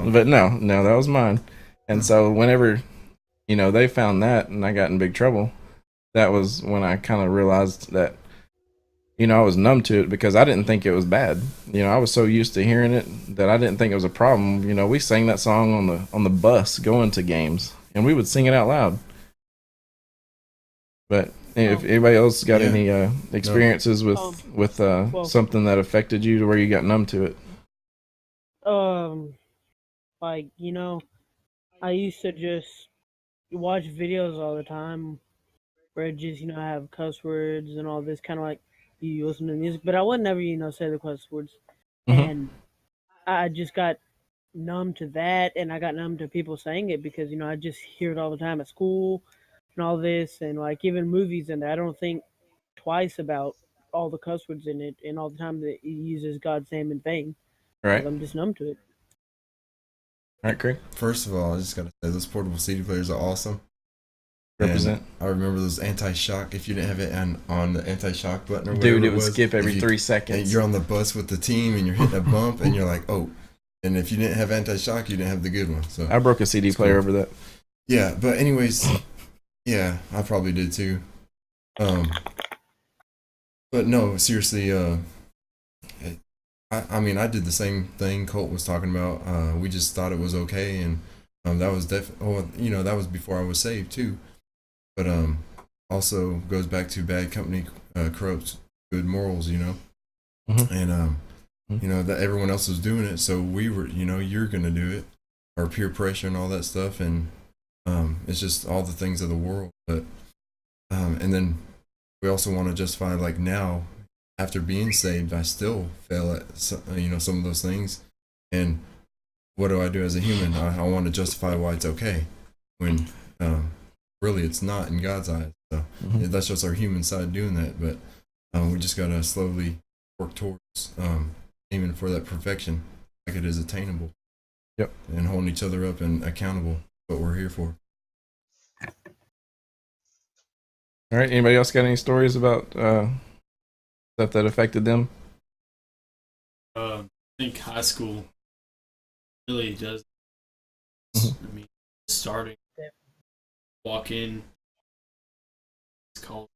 song. But no, that was mine. And so whenever they found that and I got in big trouble, that was when I kind of realized that I was numb to it because I didn't think it was bad. I was so used to hearing it that I didn't think it was a problem. We sang that song on the bus going to games, and we would sing it out loud. But if Um, anybody else got Yeah. any No. experiences um, with well, something that affected you to where you got numb to it, um, I used to just watch videos all the time where it just, have cuss words and all this, kind of like you listen to music, but I would never, say the cuss words. mm-hmm. And I just got numb to that, and I got numb to people saying it because, I just hear it all the time at school and all this, and like even movies, and I don't think twice about all the cuss words in it and all the time that it uses God's name in vain because Right? I'm just numb to it. All right, Craig, First of all, I just gotta say those portable CD players are awesome. And represent. I remember those anti-shock. If you didn't have it on the anti-shock button or Dude, whatever it it would was, skip every if you three and seconds. you're on the bus with the team and you're hitting a bump and you're like, oh. And if you didn't have anti-shock, you didn't have the good one. So I broke a CD it's player cool. over that. Yeah, but anyways, yeah, I probably did too. Um, but no, seriously, I mean, I did the same thing Colt was talking about. We just thought it was okay, and that was that was before I was saved too. But also goes back to bad company corrupts good morals, Mm-hmm. and that everyone else was doing it, so we were, you're gonna do it, or peer pressure and all that stuff, and it's just all the things of the world. But and then we also want to justify like now after being saved, I still fail at some of those things, and what do I do as a human? I want to justify why it's okay when really it's not in God's eyes. So Mm-hmm. that's just our human side doing that, but we just gotta slowly work towards aiming for that perfection, like it is attainable, Yep. and holding each other up and accountable. What we're here for. All right. Anybody else got any stories about stuff that affected them? I think high school really does. Mm-hmm. I mean, starting walk in, it's called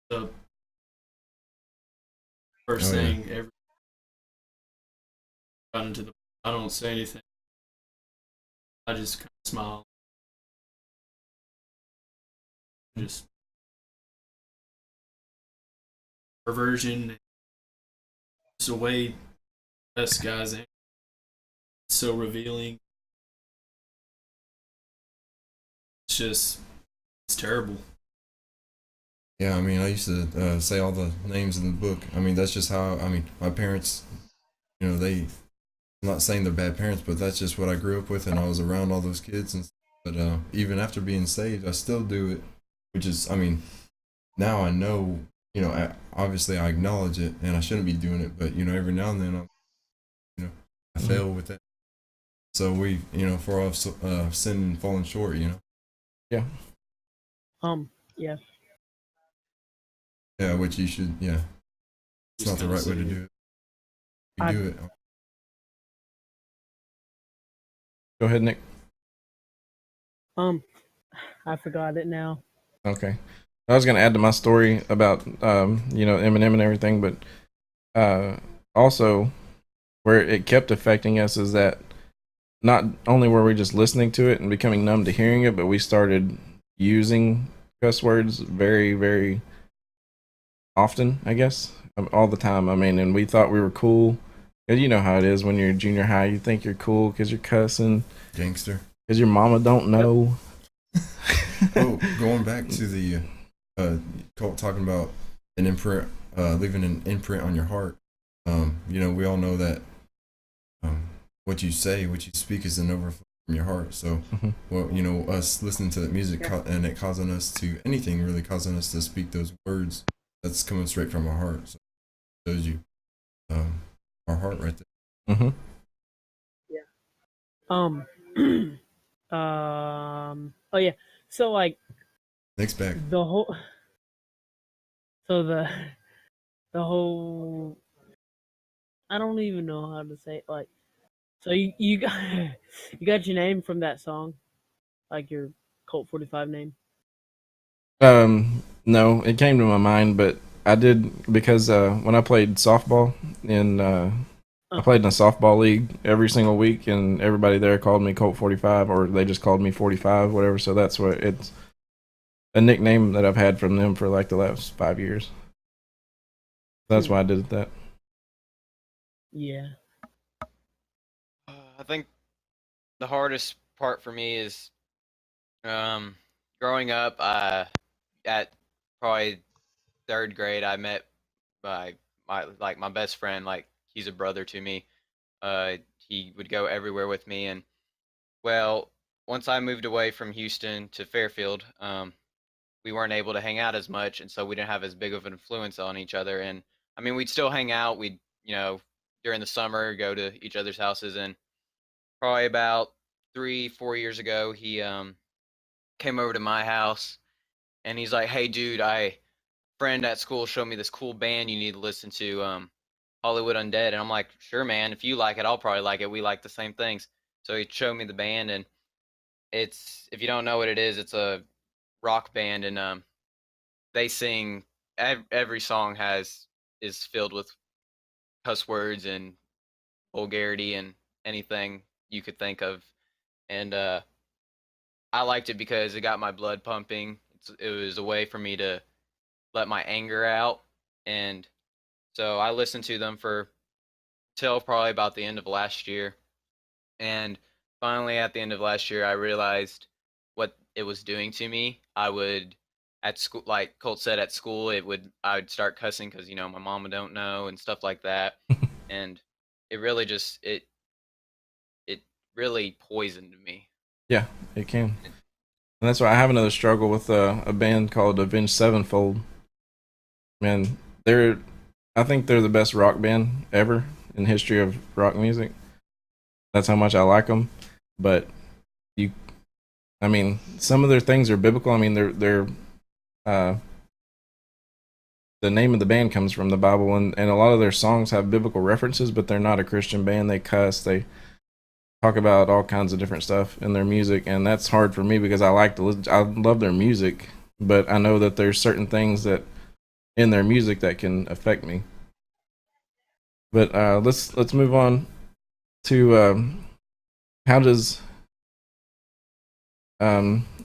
the first Oh yeah. thing every got into the. I don't say anything. I just kind of smile. Just perversion. Just the way us guys are so revealing. It's terrible. Yeah, I mean, I used to say all the names in the book. I mean, that's just how. I mean, my parents, they. I'm not saying they're bad parents, but that's just what I grew up with, and I was around all those kids. And but even after being saved, I still do it, which is, I mean, now I know. Obviously I acknowledge it, and I shouldn't be doing it, but every now and then I Mm-hmm. fail with that. So we, for all sinned and fallen short. Yeah. Yeah. Yeah, which you should, yeah, it's Just not the kind of right way to say do it. We I do it. Go ahead, Nick. um I forgot it now. Okay. I was gonna add to my story about Eminem and everything, but uh, also where it kept affecting us is that not only were we just listening to it and becoming numb to hearing it, but we started using cuss words very, very often, I guess, all the time. I mean, and we thought we were cool. 'Cause you know how it is when you're junior high, you think you're cool because you're cussing, Gangster. because your mama don't Yep. know. Oh, going back to the talking about an imprint, leaving an imprint on your heart. We all know that what you say, what you speak, is an overflow from your heart. So, Mhm. well, us listening to that music Yeah. and it causing us to anything really causing us to speak those words, that's coming straight from our heart. So, it shows you our heart right there. Mm-hmm. Yeah. Um. Oh yeah. So like Next back. the whole. So the whole. I don't even know how to say it. Like So you got you got your name from that song, like your Colt 45 name. No, it came to my mind, but I did because when I played softball in I played in a softball league every single week, and everybody there called me Colt 45, or they just called me 45, whatever. So that's what it's a nickname that I've had from them for like the last 5 years. That's why I did that. Yeah. I think the hardest part for me is growing up. At probably third grade, I met my best friend. Like he's a brother to me. He would go everywhere with me, and well, once I moved away from Houston to Fairfield, we weren't able to hang out as much, and so we didn't have as big of an influence on each other. And I mean, we'd still hang out. We'd during the summer go to each other's houses, and probably about 3 4 years ago, he came over to my house, and he's like, "Hey, dude, I friend at school showed me this cool band you need to listen to, Hollywood Undead." And I'm like, "Sure, man. If you like it, I'll probably like it. We like the same things." So he showed me the band, and it's if you don't know what it is, it's a rock band, and they sing every song has is filled with cuss words and vulgarity and anything you could think of. And I liked it because it got my blood pumping. It was a way for me to let my anger out, and so I listened to them for till probably about the end of last year. And finally, at the end of last year, I realized what it was doing to me. I would at school, like Colt said, at school, I would start cussing because my mama don't know and stuff like that, and it really just it really poisoned me. Yeah, it can. And that's why I have another struggle with a band called Avenged Sevenfold. Man, I think they're the best rock band ever in the history of rock music. That's how much I like them. But I mean, some of their things are biblical. I mean, they're the name of the band comes from the Bible, and a lot of their songs have biblical references, but they're not a Christian band. They cuss, they talk about all kinds of different stuff in their music, and that's hard for me because I love their music, but I know that there's certain things that in their music that can affect me. But let's move on to how does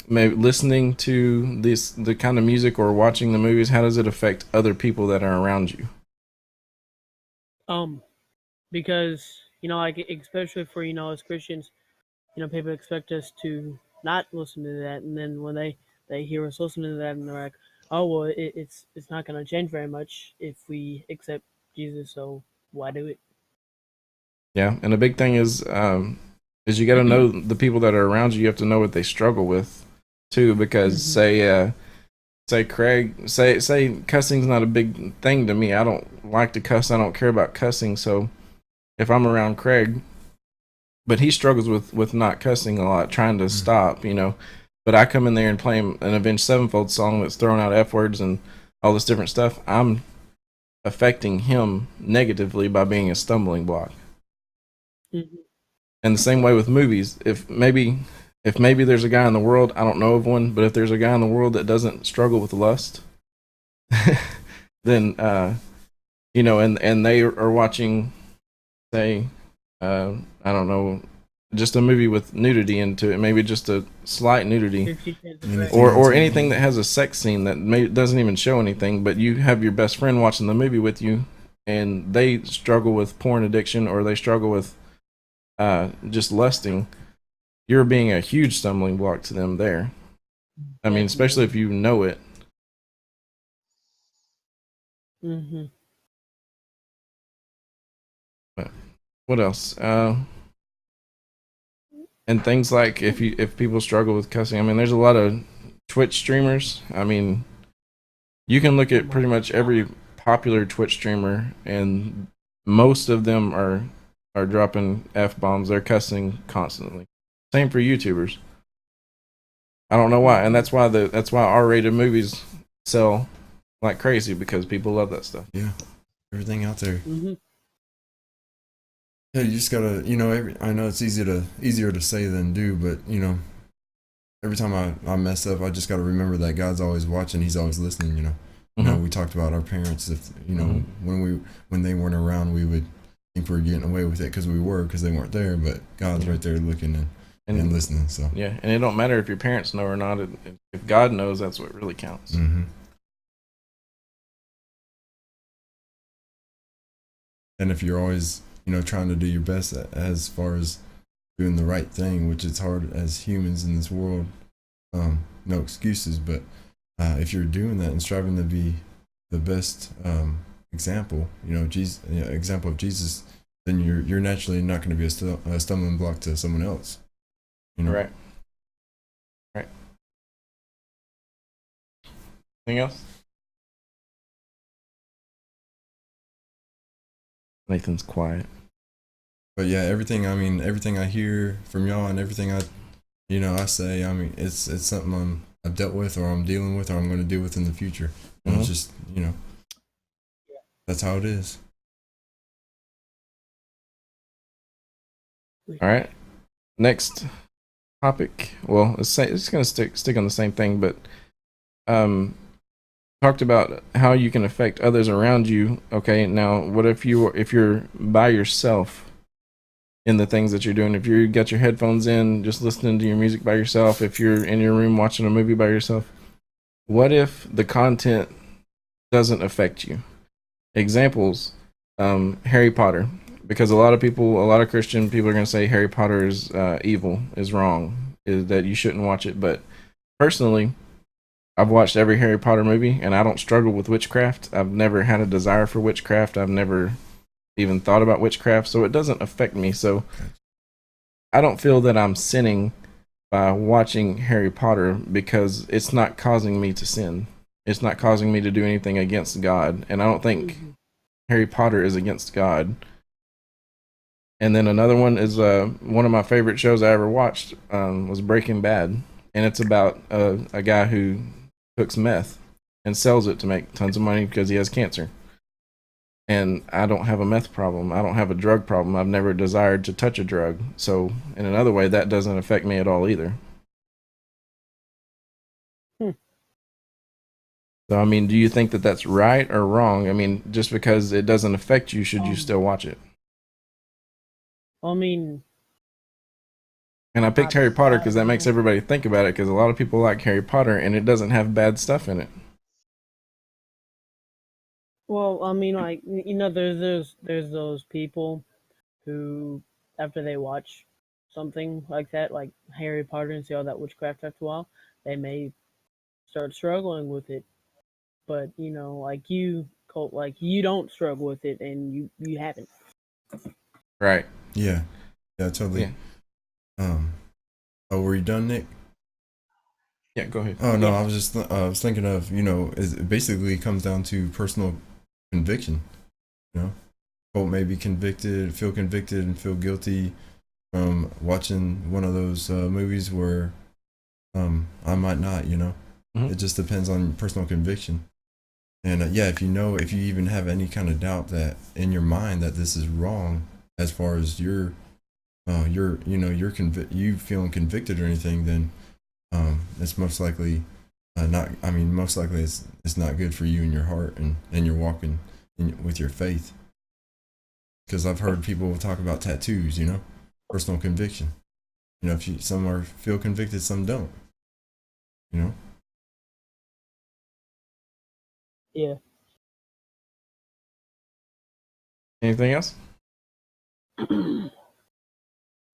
maybe listening to the kind of music or watching the movies, how does it affect other people that are around you? Because like especially for as Christians, people expect us to not listen to that, and then when they hear us listening to that, and they're like, oh well, it's not going to change very much if we accept Jesus, so why do it? Yeah, and a big thing is you got to know the people that are around you. You have to know what they struggle with too, because say Craig, say cussing's not a big thing to me. I don't like to cuss. I don't care about cussing. So if I'm around Craig, but he struggles with not cussing a lot, trying to stop, But I come in there and play him an Avenged Sevenfold song that's throwing out F words and all this different stuff. I'm affecting him negatively by being a stumbling block. Mm-hmm. And the same way with movies. If maybe there's a guy in the world, I don't know of one, but if there's a guy in the world that doesn't struggle with lust, then and they are watching, say, I don't know, just a movie with nudity into it, maybe just a slight nudity, or anything that has a sex scene that doesn't even show anything, but you have your best friend watching the movie with you, and they struggle with porn addiction, or they struggle with just lusting. You're being a huge stumbling block to them there. I mean, especially if you know it. Mm-hmm. But what else? And things like if people struggle with cussing, I mean, there's a lot of Twitch streamers. I mean, you can look at pretty much every popular Twitch streamer, and most of them are dropping F-bombs. They're cussing constantly. Same for YouTubers. I don't know why, and that's why R-rated movies sell like crazy, because people love that stuff. Yeah, everything out there. Mm-hmm. Yeah, you just gotta, I know it's easier to say than do, but every time I mess up, I just gotta remember that God's always watching. He's always listening. Mhm. We talked about our parents. If Mhm. when they weren't around, we would think we were getting away with it because because they weren't there. But God's Yeah. right there looking and And listening. So yeah, and it don't matter if your parents know or not. If God knows, that's what really counts. hmm and if you're always trying to do your best as far as doing the right thing, which is hard as humans in this world. No excuses, but if you're doing that and striving to be the best example, Jesus, example of Jesus, then you're naturally not going to be a stumbling block to someone else. Right. Right. Anything else? Nathan's quiet. But yeah, everything I hear from y'all and everything I say, it's something I've dealt with or I'm dealing with or I'm going to deal with in the future. And Mhm. it's just, that's how it is. All right. Next topic. Well, it's going to stick on the same thing, but talked about how you can affect others around you. Okay, now what if you're by yourself in the things that you're doing? If you got your headphones in, just listening to your music by yourself, if you're in your room watching a movie by yourself, what if the content doesn't affect you? Examples, Harry Potter, because a lot of Christian people are going to say Harry Potter is evil, is wrong, is that you shouldn't watch it. But personally, I've watched every Harry Potter movie, and I don't struggle with witchcraft. I've never had a desire for witchcraft. I've never even thought about witchcraft, so it doesn't affect me. So I don't feel that I'm sinning by watching Harry Potter because it's not causing me to sin. It's not causing me to do anything against God, and I don't think Harry Potter is against God. And then another one is one of my favorite shows I ever watched was Breaking Bad, and it's about a guy who cooks meth and sells it to make tons of money because he has cancer. And I don't have a meth problem. I don't have a drug problem. I've never desired to touch a drug. So in another way, that doesn't affect me at all either. Hmm. So I mean, do you think that that's right or wrong? I mean, just because it doesn't affect you, should you still watch it? I mean, And I picked Harry Potter because that makes don't- everybody think about it. Because a lot of people like Harry Potter, and it doesn't have bad stuff in it. well, I mean, like there's those people who, after they watch something like that, like Harry Potter, and see all that witchcraft after a while, they may start struggling with it. But like you, Colt, like you don't struggle with it, and you haven't. Right. Yeah, yeah, totally. Yeah. Oh, were you done, Nick? Yeah. Go ahead. Oh no, Yeah. I was thinking of it basically comes down to personal conviction. Colt may be convicted, feel convicted, and feel guilty from watching one of those movies where I might not. Mhm. It just depends on personal conviction. And yeah, if you even have any kind of doubt that in your mind that this is wrong, as far as you feeling convicted or anything, then it's most likely not. I mean, most likely it's not good for you in your heart and you're walking with your faith. Because I've heard people talk about tattoos, personal conviction. If some are feel convicted, some don't. You know. Yeah. Anything else?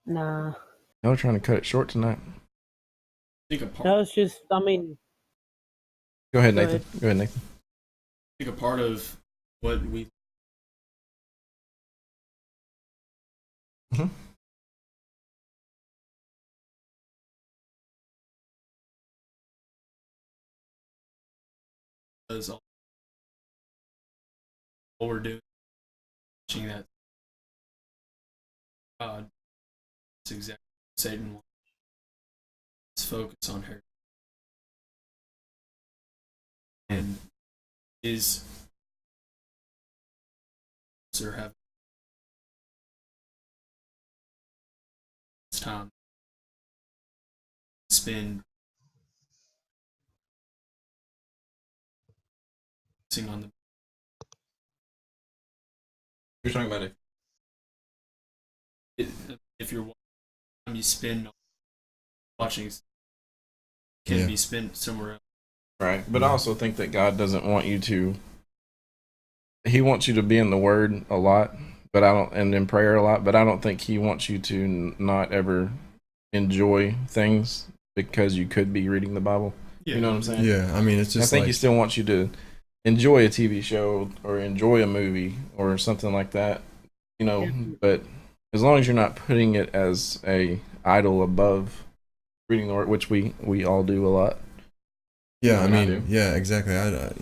Nah. Y'all trying to cut it short tonight. I think a part, No, it's just. I mean, Go ahead, Go Nathan. ahead. Go ahead, Nathan. I think a part of what we Mhm. does all what we're doing, teaching that God is exactly what Satan wants. Let's focus on her and is or have time spend focusing on the You're talking about if you're time you spend watching can Yeah. be spent somewhere else. right, but I also think that God doesn't want you to. He wants you to be in the Word a lot, but I don't, and in prayer a lot. But I don't think He wants you to not ever enjoy things because you could be reading the Bible. Yeah, You know what I'm saying? Yeah, I mean, it's I just think like He still wants you to enjoy a TV show or enjoy a movie or something like that. You know, Definitely. but as long as you're not putting it as a idol above reading the Word, which we all do a lot. yeah, I What I mean, do. yeah, exactly.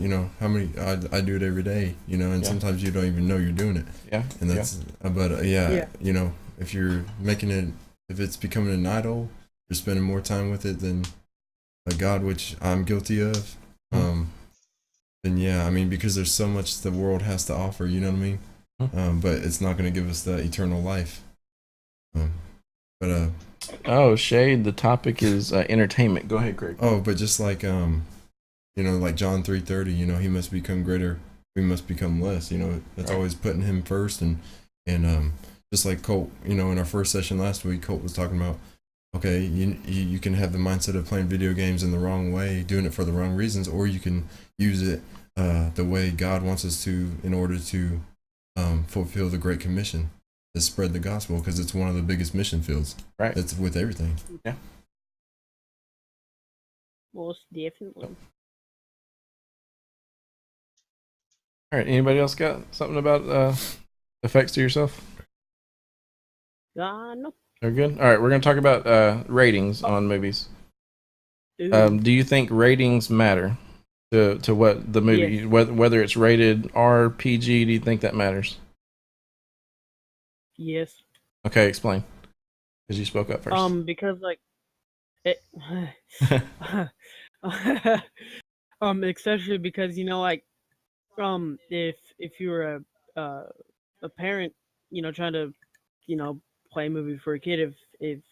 You know, how many I do it every day. You know, and Yeah. sometimes you don't even know you're doing it. Yeah, And that's but yeah, Yeah. you know, if you're making it, if it's becoming an idol, you're spending more time with it than a God, which I'm guilty of. Then yeah, I mean, because there's so much the world has to offer, you know what I mean. But it's not going to give us the eternal life. But Oh, Shade. The topic is entertainment. Go ahead, Craig. but just like you know, like John 3:30, you know, he must become greater, we must become less. You know, that's Right. always putting him first, and just like Colt, you know, in our first session last week, Colt was talking about, okay, you can have the mindset of playing video games in the wrong way, doing it for the wrong reasons, or you can use it the way God wants us to in order to fulfill the Great Commission, to spread the gospel, because it's one of the biggest mission fields. Right. It's with everything. Most definitely. All right. Anybody else got something about effects to yourself? No. They're good. All right. We're gonna talk about ratings on movies. Ooh. Do you think ratings matter to what the movie, Yes. whether it's rated R, PG? Do you think that matters? Yes. Okay, explain. Because you spoke up first. Because like it especially because you know like if you're a parent, you know, trying to, you know, play a movie for a kid, if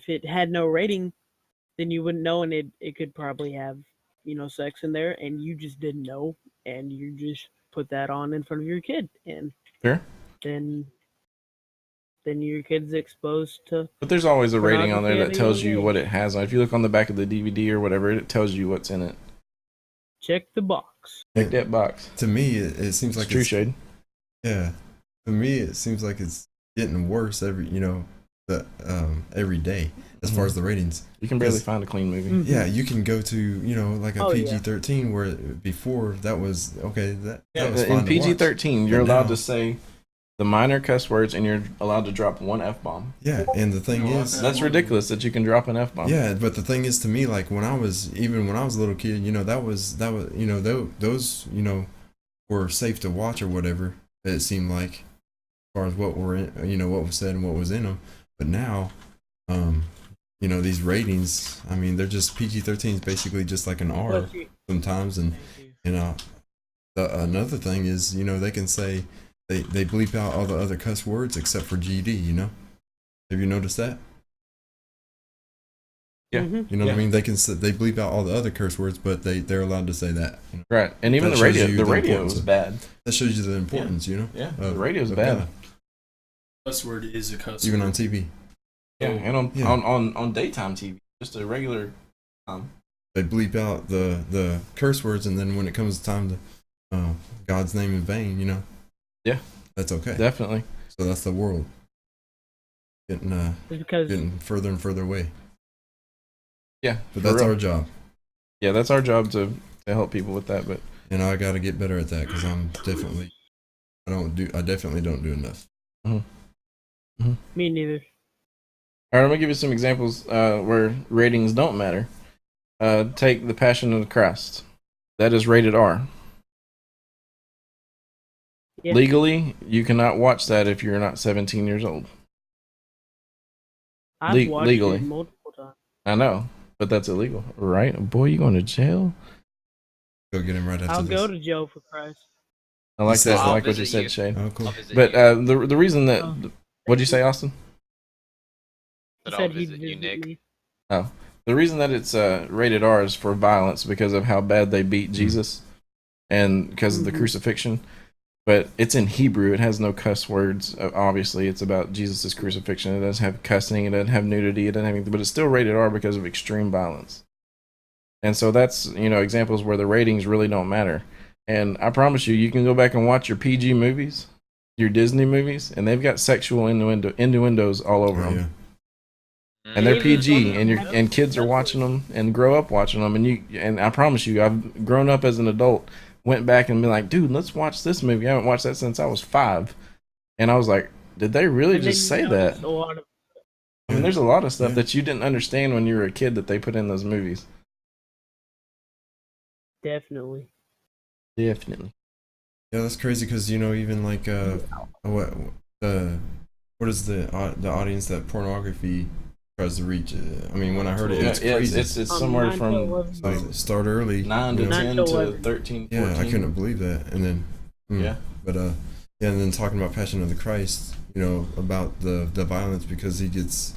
it had no rating, then you wouldn't know, and it could probably have, you know, sex in there, and you just didn't know, and you just put that on in front of your kid, and Sure. then your kid's exposed to But there's always a rating on there pornography that at a tells young you what age. it has on. If you look on the back of the DVD or whatever, it tells you what's in it. Check the box. Check that box. To me, it seems It's like true, Shade. yeah. To me, it seems like it's getting worse every, you know, every day as far as the ratings. You can barely Because- find a clean movie. Mhm. Yeah, you can go to, you know, like a Oh, yeah. PG-13 where before that was okay. That was fun In to watch. PG-13, you're But allowed now- to say the minor cuss words, and you're allowed to drop one F-bomb. Yeah, and the thing No, is, That's ridiculous that you can drop an F-bomb. yeah, but the thing is, to me, like when I was a little kid, you know, that was you know, those you know were safe to watch or whatever. It seemed like, as far as what were in, you know, what was said and what was in them. But now, you know, these ratings, I mean, they're just PG-13 is basically just like an R Plus you- sometimes, and you know, another thing is, you know, they can say they bleep out all the other cuss words except for GD. You know, have you noticed that? Yeah. Mhm. You know what I Yeah. mean? They can they bleep out all the other curse words, but they're allowed to say that. You know? Right. And even That the shows radio. you The the radio importance was of- bad. That shows you the importance. You know, Yeah. of- The radio's of bad. God, Cuss word is a cuss even word. on TV. Yeah. And Yeah. on daytime TV, just a regular. They bleep out the curse words, and then when it comes time to God's name in vain, you know, Yeah. that's okay. Definitely. So that's the world getting It's because getting further and further away. Yeah. But for that's real. our job, Yeah, that's our job to help people with that. But and I got to get better at that because I definitely don't do enough. me neither. all right, I'm gonna give you some examples where ratings don't matter. Take The Passion of the Christ. That is rated R. Yeah. Legally, you cannot watch that if you're not 17 years old. I've watched legally. it multiple times. I know, but that's illegal, right? Boy, you going to jail? Go get him right after I'll this. go to jail for Christ. I like says that. I that. like what I'll you visit said, you. Shane. Oh, cool. I'll visit But you. the reason that Oh. what'd you say, Austin? That He I'll said he'd visit you, visit Nick. me. Oh, the reason that it's rated R is for violence because of how bad they beat Jesus, and because of the Mhm. crucifixion. But it's in Hebrew. It has no cuss words. Obviously, it's about Jesus' crucifixion. It doesn't have cussing. It doesn't have nudity. It doesn't have anything. But it's still rated R because of extreme violence. And so that's, examples where the ratings really don't matter. And I promise you, you can go back and watch your PG movies, your Disney movies, and they've got sexual innuendos all over Oh, them. yeah. And they're Even PG, some and of them and kids are have watching them and grow up watching them. And I promise you, I've grown up as an adult, went back and been like, dude, let's watch this movie. I haven't watched that since I was 5, and I was like, did they really and then just you say that? notice a lot of I mean, there's a lot of stuff Yeah. that you didn't understand when you were a kid that they put in those movies. definitely. Definitely. Yeah, that's crazy because even like what what is the audience that pornography tries to reach? I mean, when I heard it, Yeah, it's crazy. it's somewhere 9 to from 11. So start early. 9 to you know? 10 9 to to 11. 13, 14. Yeah, I couldn't believe that. And then Yeah. but yeah, and then talking about Passion of the Christ, about the violence because he gets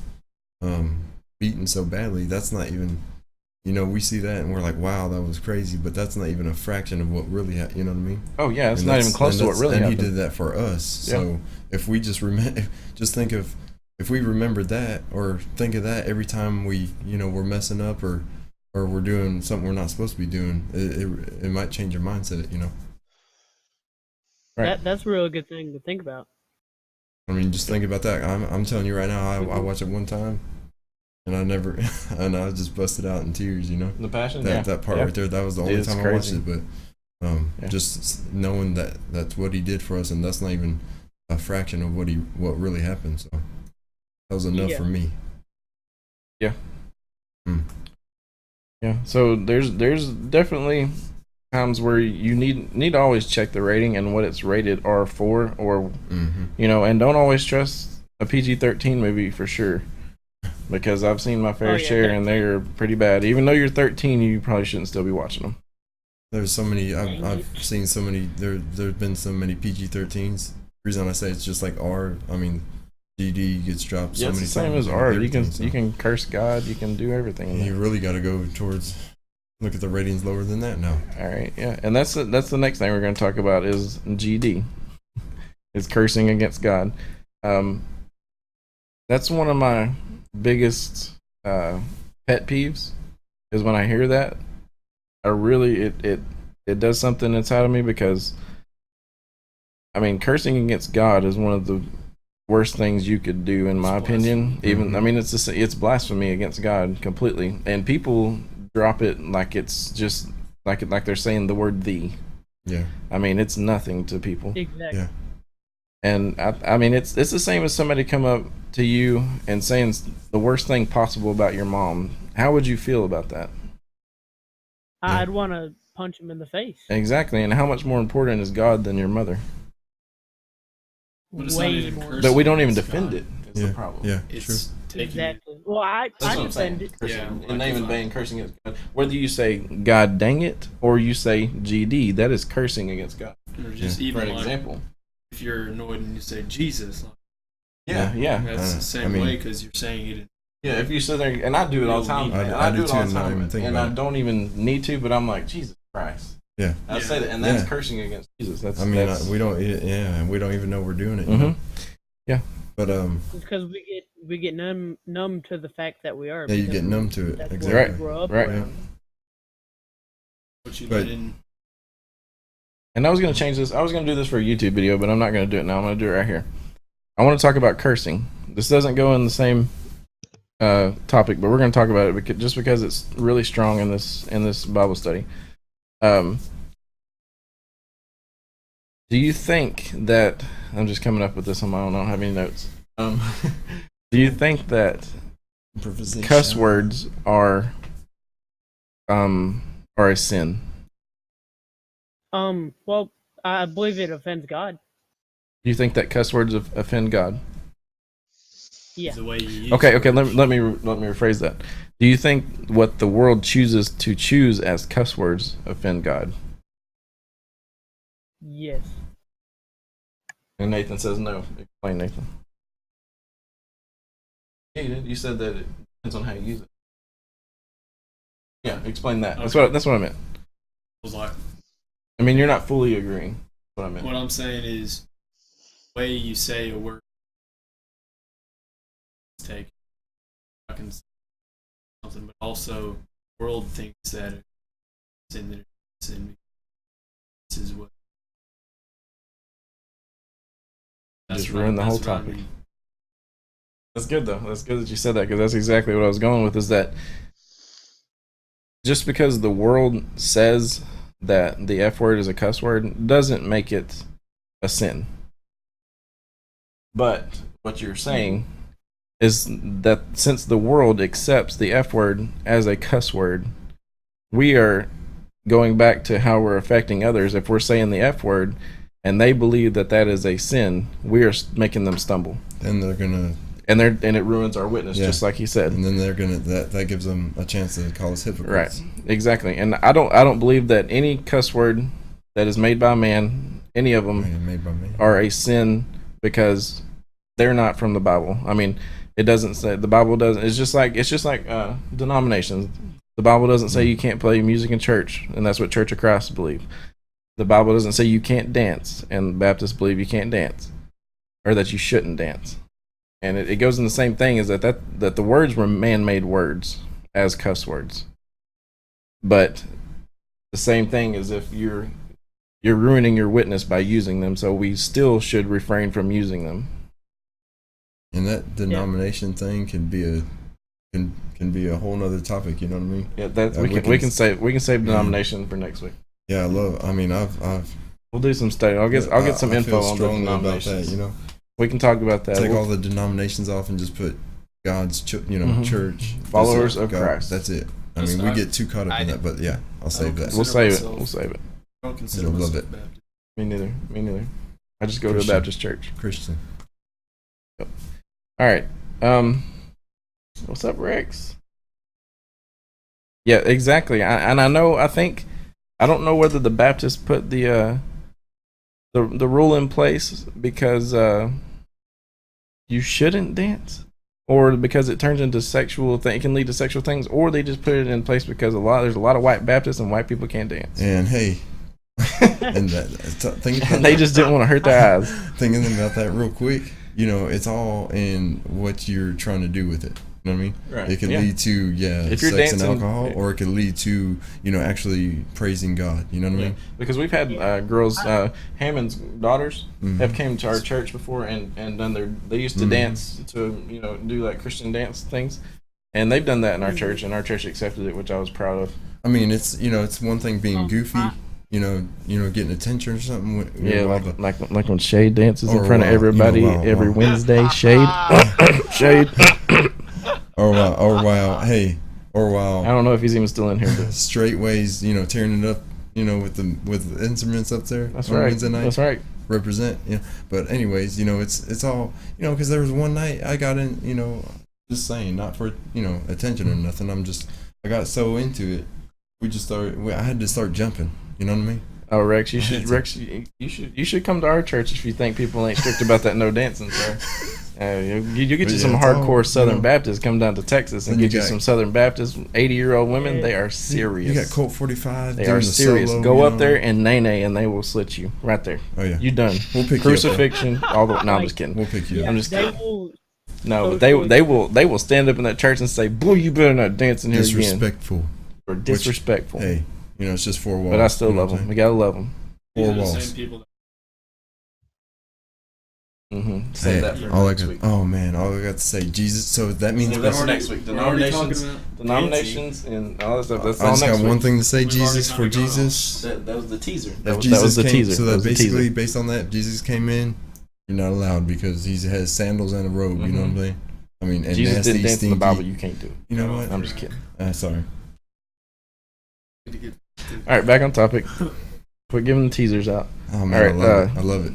beaten so badly. That's not even, we see that and we're like, wow, that was crazy, but that's not even a fraction of what really happened. You know what I mean? Oh yeah, it's And not even close to what really and happened. he did that for us. So if we just just think of if we remembered that or think of that every time we we're messing up or we're doing something we're not supposed to be doing, it might change your mindset. Right. That's a really good thing to think about. I mean, just think about that. I'm telling you right now, I watched it one time, and I never, and I just busted out in tears. The Passion. That part right there. That was the only It's time crazy. I watched it. But just knowing that that's what he did for us, and that's not even a fraction of what really happened. So that was enough Yeah. for me. Yeah. So there's definitely times where you need to always check the rating and what it's rated R for, or Mm-hmm. and don't always trust a PG-13 movie for sure, because I've seen my fair yeah, share and they're pretty bad. Even though you're 13, you probably shouldn't still be watching them. There's so many. I've seen so many. There's been so many PG-13s. The reason I say it's just like R. I mean, GD gets dropped so Yeah, it's many the same times. as and R. You everything, can so. you can curse God. You can do everything. in You there. really got to go towards. Look at the ratings lower than that now. All right, yeah, and that's the next thing we're going to talk about is GD, is cursing against God. That's one of my biggest pet peeves, is when I hear that. I really it does something inside of me, because I mean, cursing against God is one of the worst things you could do, in my It's opinion. blasphemy. Even I mean, it's blasphemy against God completely, and people drop it like it's just like they're saying the word "thee." Yeah. I mean, it's nothing to people. Exactly. Yeah. And I mean, it's the same as somebody come up to you and saying the worst thing possible about your mom. How would you feel about that? Yeah. I'd want to punch him in the face. Exactly. And how much more important is God than your mother? But it's not Way even more. cursing But we don't even against defend God. it. Is Yeah. the problem. Yeah. It's True. taking Exactly. Well, I That's what I'm defend saying. it. Cursing, Yeah, and like name if and I- bang cursing against God. Whether you say God dang it or you say GD, that is cursing against God. Or just For even an like example. if you're annoyed and you say Jesus, like, Yeah. that's the same I mean- way because you're saying it. Yeah, if you sit there, and I do it all the time, I- and I I do do it too, all and the not time, even think and about I it. don't even need to, but I'm like, Jesus Christ. Yeah. I Yeah. say that, and that's Yeah. cursing against Jesus. That's I mean, that's, we don't. Yeah, we don't even know we're doing it. Mhm. But Because we get numb to the fact that we are. Yeah, you because get numb to it. That's Exactly. what we grew up Right. around. What you But- let in. And I was going to change this. I was going to do this for a YouTube video, but I'm not going to do it now. I'm going to do it right here. I want to talk about cursing. This doesn't go in the same topic, but we're going to talk about it just because it's really strong in this Bible study. Do you think that I'm just coming up with this on my own? I don't have any notes. Do you think that cuss words are a sin? Well, I believe it offends God. Do you think that cuss words offend God? Yeah. The way you use Okay. words. Let me rephrase that. Do you think what the world chooses to choose as cuss words offend God? Yes. And Nathan says no. Explain, Nathan. You said that it depends on how you use it. Yeah, explain that. Okay. That's what I meant. Was like, I mean, you're not fully agreeing. That's what I meant. what I'm saying is, the way you say a word, take I can say something, but also the world thinks that it's in there. It's in me. This is what. Just what- ruin the whole that's what I topic. mean. That's good though. That's good that you said that because that's exactly what I was going with. Is that just because the world says that the F word is a cuss word doesn't make it a sin. But what you're saying is that since the world accepts the F word as a cuss word, we are going back to how we're affecting others. If we're saying the F word and they believe that that is a sin, we are making them stumble. And they're gonna, And it ruins our witness, Yeah. just like he said. and then they're gonna that gives them a chance to call us hypocrites. Right, exactly. And I don't believe that any cuss word that is made by man, any of them, Made by me. are a sin because they're not from the Bible. I mean, it doesn't say the Bible doesn't. It's just like denominations. The Bible doesn't say you can't play music in church, and that's what Church of Christ believe. The Bible doesn't say you can't dance, and Baptists believe you can't dance, or that you shouldn't dance. And it goes in the same thing is that the words were man-made words as cuss words. But the same thing is if you're ruining your witness by using them, so we still should refrain from using them. And that denomination thing can be a whole nother topic. You know what I mean? Yeah, that Yeah, we can save denomination for next week. Yeah, I've We'll do some study. I'll get some I info feel on the strongly about denominations. that. You know, We can talk about that. take We'll- all the denominations off and just put God's Mhm. church Followers That's it. of Christ. That's it. I That's mean, we not- get too caught up in I- that, but yeah, I'll save that. we'll consider save it. myself- We'll save it. I don't consider You'll love myself it. Baptist. Me neither. I just go to a Christian. Baptist church. Christian. All right. What's up, Rex? Yeah, exactly. I don't know whether the Baptists put the rule in place because you shouldn't dance, or because it turns into sexual thing. It can lead to sexual things, or they just put it in place because there's a lot of white Baptists and white people can't dance, And hey, and and they just didn't want to hurt their eyes. thinking about that real quick. You know, it's all in what you're trying to do with it. You know what I mean? Right. It could Yeah. lead to If you're sex and dancing- alcohol, or it could lead to actually praising God. You know what I mean? Because we've had girls, Hammond's daughters Mhm. have came to our church before and done they used to Mhm. dance to, do like Christian dance things. And they've done that in our church, and our church accepted it, which I was proud of. I mean, it's one thing being goofy, getting attention or something. Yeah, while like when Shade dances in Or front of while, everybody while- every while- Wednesday. Shade. Shade. or while I don't know if he's even still in here, but straightways, tearing it up, with the instruments up there. that's on right. Wednesday night. That's right. Represent. But anyways, it's all, because there was one night I got in, just saying, not for attention or nothing. I got so into it. I had to start jumping. You know what I mean? Oh, Rex, you should come to our church if you think people ain't strict about that no dancing, sir. You get But you yeah, some it's all, hardcore Southern you know. Baptists come down to Texas and Then you get you got- some Southern Baptists, 80-year-old women. Yeah. They are serious. You got Colt 45. They doing are the serious. solo, Go up there and nay and they will slit you right there. Oh yeah. You done. We'll pick Crucifixion. All the. No, I'm just kidding. you up. We'll pick you Yeah, up. just they kidding. will. No, but they will stand up in that church and say, "Boy, you better not dance in here again." Disrespectful. Or disrespectful. Hey, it's just four walls. But I still you know love what them. I'm We gotta love them. These Four are the walls. same people. Mm-hmm. saying? Hey, that for all I next got, week. oh man, all I got to say, Jesus. So that means Yeah, that's We're already- next week. we're already talking Denominations, about denominations, and all that stuff. That's I all just next got week. one thing to say, We've already Jesus, kinda for gone off. Jesus. That was the teaser. If That was Jesus the came- teaser. So That that was the basically, teaser. based on that, Jesus came in. You're not allowed because he has sandals and a robe. You know what I'm saying? I mean, and Jesus nasty, didn't dance in stinky. the Bible. You can't do it. You know what? I'm just kidding. Sorry. All right, back on topic. Quit giving the teasers out. Oh man, All right, I love it. I love it.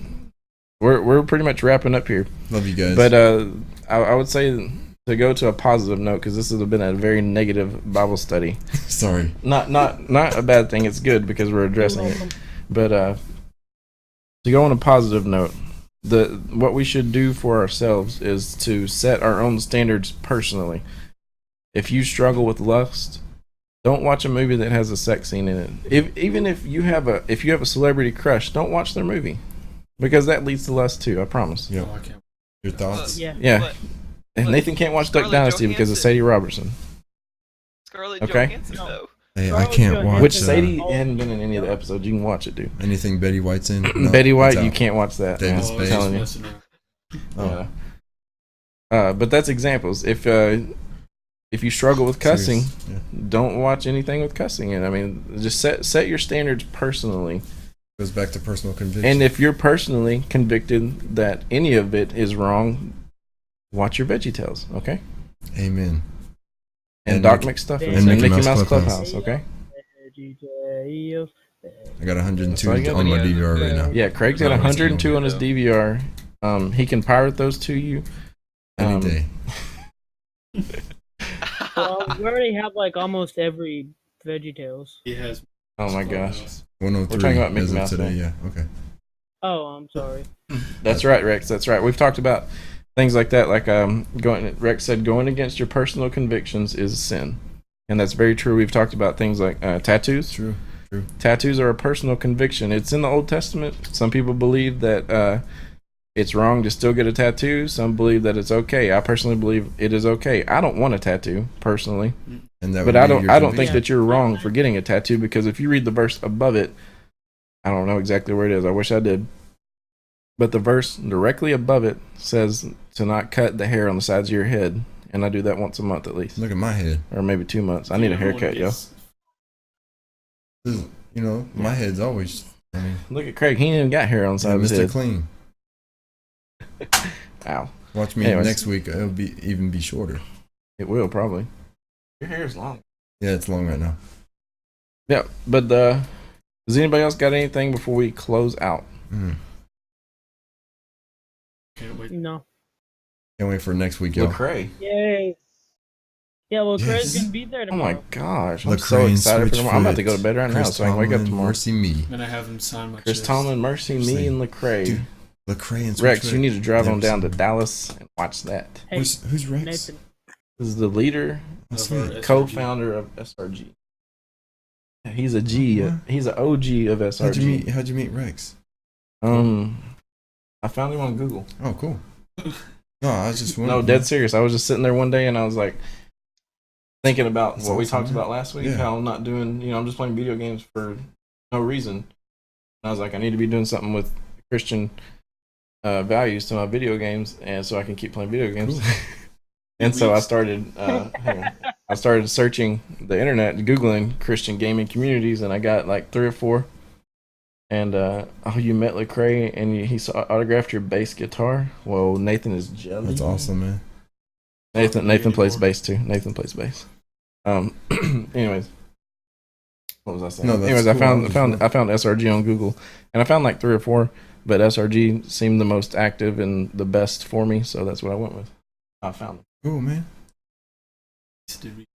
We're pretty much wrapping up here. Love you guys. But I would say to go to a positive note, because this has been a very negative Bible study. Sorry. Not a bad thing. It's good because we're addressing it. But to go on a positive note, what we should do for ourselves is to set our own standards personally. If you struggle with lust, don't watch a movie that has a sex scene in it. Even if you have a celebrity crush, don't watch their movie, because that leads to lust too. I promise. Yep. Oh, I can't. Your thoughts? Yeah. Yeah. But And Look, Nathan can't watch Duck Scarlett Dynasty because of Johansson. Sadie Robertson. Scarlett Okay. Johansson, No. though. Hey, I Scarlett can't Johansson. watch Which Sadie Oh. hadn't been in any of the episodes. You can watch it, dude. anything Betty White's in. No, Betty it's White, out. you can't watch that. David man. Oh, I I'm was telling you. just messing around. Oh, But that's examples. If you struggle with cussing, serious. Yeah. don't watch anything with cussing in. I mean, just set your standards personally. Goes back to personal conviction. And if you're personally convicted that any of it is wrong, watch your VeggieTales, okay? Amen. And And Doc Mickey- McStuffins and and Mickey Mickey Mouse Mouse Clubhouse. Clubhouse, okay? I got 102 That's all you got. on my Yeah, DVR right yeah. now. Yeah, Craig's got No, 102 on his though. DVR. He can pirate those to you. Any day. Well, we already have like almost every VeggieTales. He has. Oh my gosh. 103 We're talking about Mickey as of Mouse today. now. Yeah. Okay. Oh, I'm sorry. That's right, Rex. That's right. We've talked about things like that. Like Rex said, going against your personal convictions is a sin, and that's very true. We've talked about things like tattoos. True. Tattoos are a personal conviction. It's in the Old Testament. Some people believe that it's wrong to still get a tattoo. Some believe that it's okay. I personally believe it is okay. I don't want a tattoo personally, And that. but would I be don't. your I don't think conviction. that you're wrong for getting a tattoo, because if you read the verse above it, I don't know exactly where it is. I wish I did. But the verse directly above it says to not cut the hair on the sides of your head, and I do that once a month at least, Look at my head. or maybe 2 months. I need a haircut, yo. This is- you know, my head's always. I mean, Look at Craig. He ain't even got hair on the side of his Mr. head. Clean. Ow. Watch me Anyways. next week. It'll be shorter. It will probably. Your hair is long. Yeah, it's long right now. Yeah, but does anybody else got anything before we close out? Mm. Can't wait. No. Can't wait for next week, y'all. Lecrae. Yay. Yeah, well, Yes. Craig's gonna be there Oh tomorrow. my gosh, I'm Lecrae so and excited for tomorrow. I'm about to Switchfoot. go to bed right now Chris so I can wake up Tomlin, tomorrow. Mercy me. I'm gonna have him sign my Chris chest. Tomlin, Mercy, me, Same. and Lecrae. Dude, Lecrae and Rex, Switchfoot. you need to drive on Never down to seen Dallas and watch that. Hey, Who's Rex? Nathan. This is the leader, What's Of our that? SRG. co-founder of SRG. He's a G. What? He's an OG of SRG. How'd you meet Rex? I found him on Google. Oh, cool. No, I was just No, wondering. dead serious. I was just sitting there one day and I was like thinking about That's what we awesome, talked man. about last week. Yeah. How I'm not doing, I'm just playing video games for no reason. And I was like, I need to be doing something with Christian values to my video games, and so I can keep playing video games. Cool. And so I started, hang on. I started searching the internet, googling Christian gaming communities, and I got like 3 or 4. And you met Lecrae, and he autographed your bass guitar. Whoa, Nathan is jealous. That's awesome, man. Nathan plays bass too. Nathan plays bass. Anyways, what was I saying? No, that's Anyways, cool. I found SRG on Google, and I found like 3 or 4, but SRG seemed the most active and the best for me, so that's what I went with. I found them. Cool, man. Did we-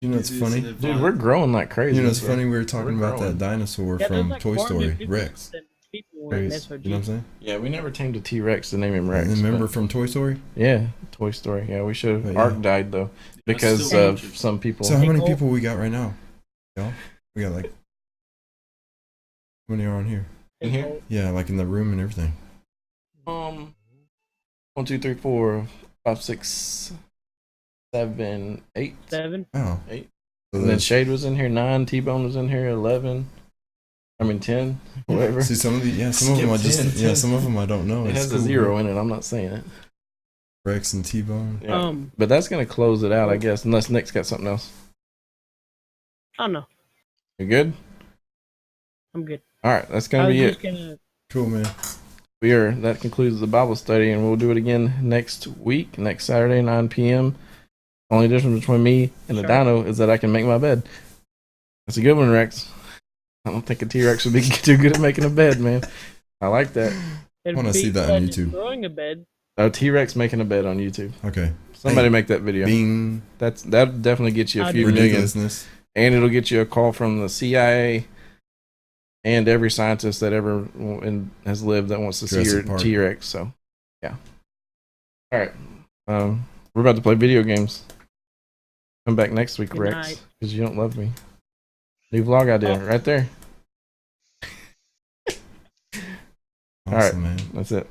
You know, it's Is it funny. an Dude, we're growing like crazy. You know, it's bro. funny. We were talking We're about growing. that dinosaur Yeah, there's from like Toy 400 Story, people Rex. that people in Rex, SRG. you know what I'm saying? Yeah, we never tamed a T-Rex to name him Rex. Remember but- from Toy Story? Yeah, Toy Story. Yeah, we should have. But yeah. Ark died though because still of interesting. some people. So how many Nicole? people we got right now? Y'all? We got like how many are on here? In here? Yeah, like in the room and everything. 1, 2, 3, 4, 5, 6, 7, 8. 7. Oh, 8. So And then there's- Shade was in here 9. T-Bone was in here 11. 10, whatever. see some of the some of them I just Skip 10. some of them I don't know. It It's has a cool, 0 man. in it. I'm not saying it. Rex and T-Bone. Yeah. But that's gonna close it out, I guess, unless Nick's got something else. I don't know. You good? I'm good. All right, that's I gonna was be it. just gonna. Cool, man. That concludes the Bible study, and we'll do it again next week, next Saturday, 9 p.m. Only difference between me and the Sure. dino is that I can make my bed. That's a good one, Rex. I don't think a T-Rex would be too good at making a bed, man. I like that. It'd wanna be see that on like YouTube. Destroying a bed. A T-Rex making a bed on YouTube. Okay. Somebody Hey, make that video. Bing. That definitely gets you a I'd few do it. million, Ridiculousness. and it'll get you a call from the CIA and every scientist that ever has lived that wants to see your Jurassic Park. T-Rex. So, yeah. All right. We're about to play video games. Come back next week, Good Rex, night. because you don't love me. New vlog idea right there. Awesome, All right. man. That's it.